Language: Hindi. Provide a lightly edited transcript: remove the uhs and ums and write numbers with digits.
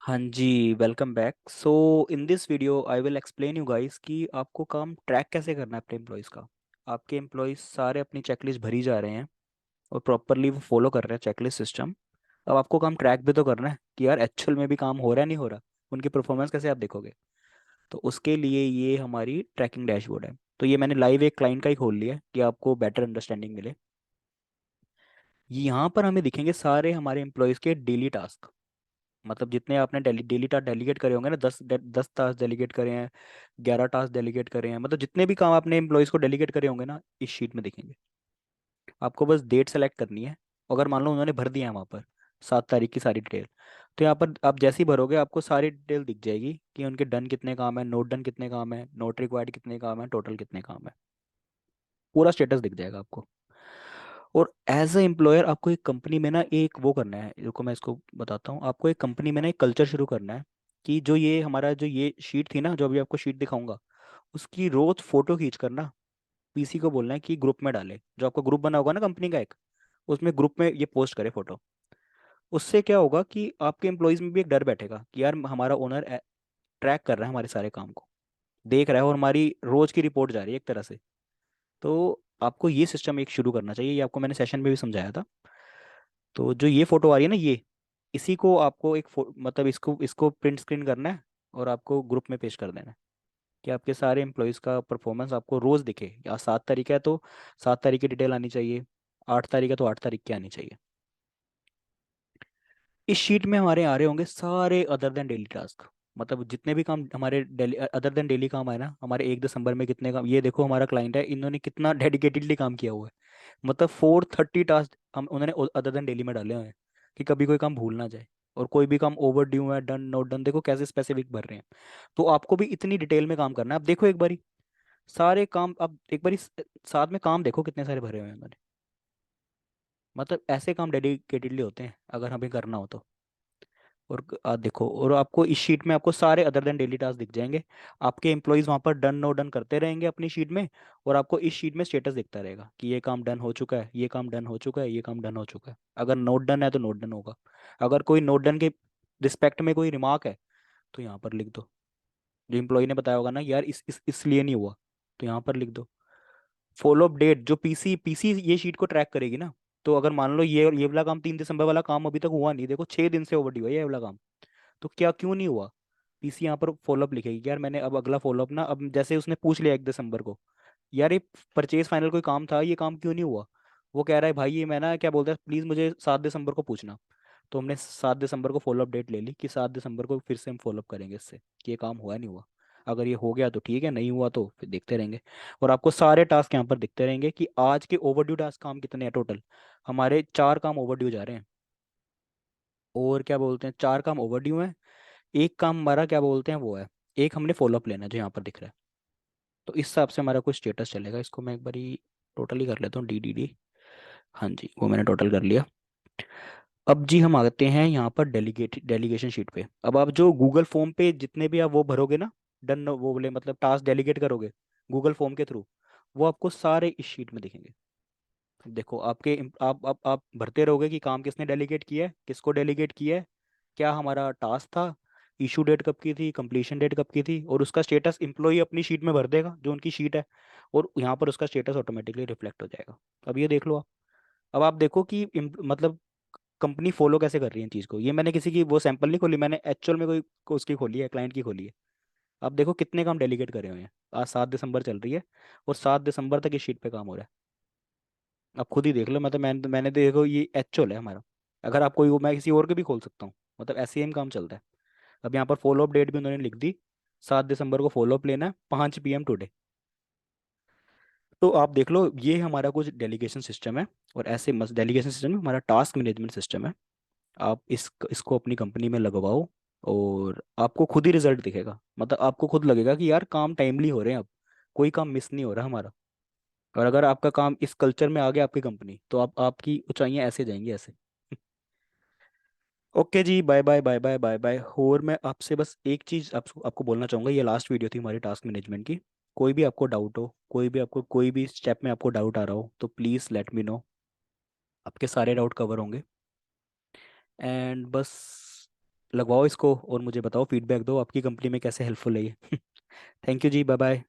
हाँ जी, welcome back. So in this video I will explain you guys कि आपको काम ट्रैक कैसे करना है अपने एम्प्लॉयज़ का। आपके एम्प्लॉयज़ सारे अपनी चेकलिस्ट भरी जा रहे हैं और प्रॉपरली वो फॉलो कर रहे हैं चेकलिस्ट सिस्टम। अब आपको काम ट्रैक भी तो करना है कि यार एक्चुअल में भी काम हो रहा है नहीं हो रहा। उनकी परफॉर्मेंस कैसे आप देखोगे। तो उसके लिए ये हमारी ट्रैकिंग डैशबोर्ड है। तो ये मैंने लाइव एक क्लाइंट का ही खोल लिया है कि आपको बेटर अंडरस्टैंडिंग मिले। यहाँ पर हमें दिखेंगे सारे हमारे एम्प्लॉयज़ के डेली टास्क। मतलब जितने आपने डेली टास्क डेलीगेट करे होंगे ना, 10 टास्क डेलीगेट करे हैं, 11 टास्क डेलीगेट करे हैं, मतलब जितने भी काम आपने एम्प्लॉयज़ को डेलीगेट करे होंगे ना, इस शीट में दिखेंगे। आपको बस डेट सेलेक्ट करनी है। अगर मान लो उन्होंने भर दिया है वहाँ पर 7 तारीख की सारी डिटेल, तो यहाँ पर आप जैसे ही भरोगे आपको सारी डिटेल दिख जाएगी कि उनके डन कितने काम है, नोट डन कितने काम है, नोट रिक्वायर्ड कितने काम है, टोटल कितने काम है। पूरा स्टेटस दिख जाएगा आपको। और एज अ एम्प्लॉयर आपको एक कंपनी में ना एक वो करना है, रुको मैं इसको बताता हूँ। आपको एक कंपनी में ना एक कल्चर शुरू करना है कि जो ये हमारा जो ये शीट थी ना, जो अभी आपको शीट दिखाऊंगा, उसकी रोज फोटो खींच कर ना पीसी को बोलना है कि ग्रुप में डाले। जो आपका ग्रुप बना होगा ना कंपनी का एक, उसमें ग्रुप में ये पोस्ट करे फोटो। उससे क्या होगा कि आपके एम्प्लॉयज में भी एक डर बैठेगा कि यार हमारा ओनर ट्रैक कर रहा है हमारे सारे काम को, देख रहा है और हमारी रोज की रिपोर्ट जा रही है एक तरह से। तो आपको ये सिस्टम एक शुरू करना चाहिए। ये आपको मैंने सेशन में भी समझाया था। तो जो ये फोटो आ रही है ना, ये इसी को आपको मतलब इसको इसको प्रिंट स्क्रीन करना है और आपको ग्रुप में पेश कर देना है कि आपके सारे एम्प्लॉयज़ का परफॉर्मेंस आपको रोज़ दिखे। या 7 तारीख है तो 7 तारीख की डिटेल आनी चाहिए, 8 तारीख है तो 8 तारीख की आनी चाहिए। इस शीट में हमारे आ रहे होंगे सारे अदर देन डेली टास्क। मतलब जितने भी काम हमारे डेली अदर देन डेली काम आए ना, हमारे 1 दिसंबर में कितने काम। ये देखो हमारा क्लाइंट है, इन्होंने कितना डेडिकेटेडली काम किया हुआ है। मतलब 430 टास्क हम उन्होंने अदर देन डेली में डाले हुए हैं कि कभी कोई काम भूल ना जाए। और कोई भी काम ओवर ड्यू है, डन नोट डन, देखो कैसे स्पेसिफिक भर रहे हैं। तो आपको भी इतनी डिटेल में काम करना है। आप देखो एक बारी सारे काम, अब एक बारी साथ में काम देखो कितने सारे भरे हुए हैं उन्होंने। मतलब ऐसे काम डेडिकेटेडली होते हैं अगर हमें करना हो तो। और देखो, और आपको इस शीट में आपको सारे अदर देन डेली टास्क दिख जाएंगे। आपके एम्प्लॉयज वहां पर डन नो डन करते रहेंगे अपनी शीट में। और आपको इस शीट में स्टेटस दिखता रहेगा कि ये काम डन हो चुका है, ये काम डन हो चुका है, ये काम डन हो चुका है। अगर नोट डन है तो नोट डन होगा। अगर कोई नोट डन के रिस्पेक्ट में कोई रिमार्क है तो यहाँ पर लिख दो। जो एम्प्लॉय ने बताया होगा ना यार इसलिए नहीं हुआ, तो यहाँ पर लिख दो। फॉलो अप डेट, जो पीसी पीसी ये शीट को ट्रैक करेगी ना। तो अगर मान लो ये वाला काम 3 दिसंबर वाला काम अभी तक हुआ नहीं, देखो 6 दिन से ओवरड्यू है ये वाला काम। तो क्या क्यों नहीं हुआ। पीसी यहाँ पर फॉलोअप लिखेगी कि यार मैंने अब अगला फॉलोअप ना, अब जैसे उसने पूछ लिया 1 दिसंबर को, यार ये परचेज फाइनल कोई काम था, ये काम क्यों नहीं हुआ। वो कह रहा है भाई ये मैं ना क्या बोलता है, प्लीज़ मुझे 7 दिसंबर को पूछना। तो हमने 7 दिसंबर को फॉलोअप डेट ले ली कि 7 दिसंबर को फिर से हम फॉलोअप करेंगे इससे कि ये काम हुआ नहीं हुआ। अगर ये हो गया तो ठीक है, नहीं हुआ तो फिर देखते रहेंगे। और आपको सारे टास्क यहाँ पर दिखते रहेंगे कि आज के ओवरड्यू टास्क काम कितने हैं टोटल। हमारे 4 काम ओवरड्यू जा रहे हैं। और क्या बोलते हैं, 4 काम ओवरड्यू हैं। एक काम हमारा क्या बोलते हैं वो है, एक हमने फॉलोअप लेना है जो यहाँ पर दिख रहा है। तो इस हिसाब से हमारा कुछ स्टेटस चलेगा। इसको मैं एक बारी टोटली कर लेता हूँ, डी। हाँ जी, वो मैंने टोटल कर लिया। अब जी हम आते हैं यहाँ पर डेलीगेशन शीट पे। अब आप जो गूगल फॉर्म पे जितने भी आप वो भरोगे ना, डन वो बोले मतलब टास्क डेलीगेट करोगे गूगल फॉर्म के थ्रू, वो आपको सारे इस शीट में दिखेंगे। देखो आपके आप भरते रहोगे कि काम किसने डेलीगेट किया है, किसको डेलीगेट किया है, क्या हमारा टास्क था, इशू डेट कब की थी, कंप्लीशन डेट कब की थी, और उसका स्टेटस एम्प्लॉय अपनी शीट में भर देगा जो उनकी शीट है। और यहाँ पर उसका स्टेटस ऑटोमेटिकली रिफ्लेक्ट हो जाएगा। अब ये देख लो आप। अब आप देखो कि मतलब कंपनी फॉलो कैसे कर रही है चीज़ को। ये मैंने किसी की वो सैंपल नहीं खोली, मैंने एक्चुअल में कोई उसकी खोली है, क्लाइंट की खोली है। आप देखो कितने काम डेलीगेट करे हुए हैं। आज 7 दिसंबर चल रही है और 7 दिसंबर तक इस शीट पे काम हो रहा है। आप खुद ही देख लो। मतलब मैंने देखो ये एक्चुअल है हमारा। अगर आप कोई मैं किसी और के भी खोल सकता हूँ, मतलब ऐसे ही काम चलता है। अब यहाँ पर फॉलोअप डेट भी उन्होंने लिख दी, 7 दिसंबर को फॉलोअप लेना है 5 PM टुडे। तो आप देख लो ये हमारा कुछ डेलीगेशन सिस्टम है। और ऐसे मस्त डेलीगेशन सिस्टम में हमारा टास्क मैनेजमेंट सिस्टम है। आप इसको अपनी कंपनी में लगवाओ और आपको खुद ही रिजल्ट दिखेगा। मतलब आपको खुद लगेगा कि यार काम टाइमली हो रहे हैं अब, कोई काम मिस नहीं हो रहा हमारा। और अगर आपका काम इस कल्चर में आ गया आपकी कंपनी, तो आप आपकी ऊंचाइयां ऐसे जाएंगी ऐसे। ओके जी, bye bye bye bye bye bye. और मैं आपसे बस एक चीज़ आपको बोलना चाहूँगा। ये लास्ट वीडियो थी हमारी टास्क मैनेजमेंट की। कोई भी आपको डाउट हो, कोई भी स्टेप में आपको डाउट आ रहा हो, तो प्लीज़ लेट मी नो। आपके सारे डाउट कवर होंगे। एंड बस लगवाओ इसको और मुझे बताओ, फीडबैक दो आपकी कंपनी में कैसे हेल्पफुल है ये। Thank you ji, bye bye.